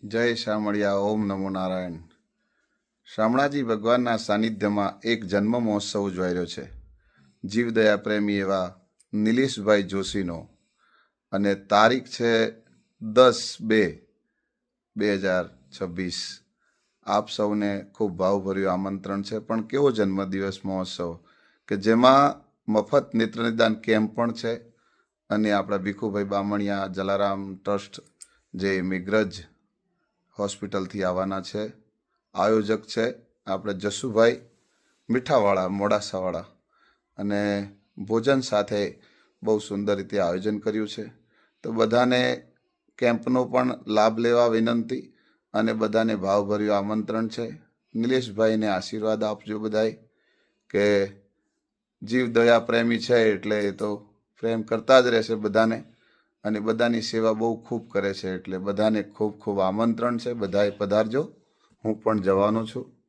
જય શામળિયા. ઓમ નમો નારાયણ. શામળાજી ભગવાનના સાનિધ્યમાં એક જન્મ મહોત્સવ ઉજવાઈ રહ્યો છે. જીવદયા પ્રેમી એવા નિલેશભાઈ જોશીનો, અને તારીખ છે 10/2/2026. આપ સૌને ખૂબ ભાવભર્યું આમંત્રણ છે. પણ કેવો જન્મદિવસ મહોત્સવ કે જેમાં મફત નેત્રનિદાન કેમ્પ પણ છે. અને આપણા ભીખુભાઈ બામણિયા જલારામ ટ્રસ્ટ જે મેઘરજ હોસ્પિટલથી આવવાના છે. આયોજક છે આપણે જસુભાઈ મીઠાવાળા મોડાસાવાળા. અને ભોજન સાથે બહુ સુંદર રીતે આયોજન કર્યું છે. તો બધાને કેમ્પનો પણ લાભ લેવા વિનંતી, અને બધાને ભાવભર્યું આમંત્રણ છે. નિલેશભાઈને આશીર્વાદ આપજો બધાય, કે જીવ દયા પ્રેમી છે એટલે એ તો પ્રેમ કરતા જ રહેશે બધાને, અને બધાની સેવા બહુ ખૂબ કરે છે. એટલે બધાને ખૂબ ખૂબ આમંત્રણ છે. બધાએ પધારજો. હું પણ જવાનો છું.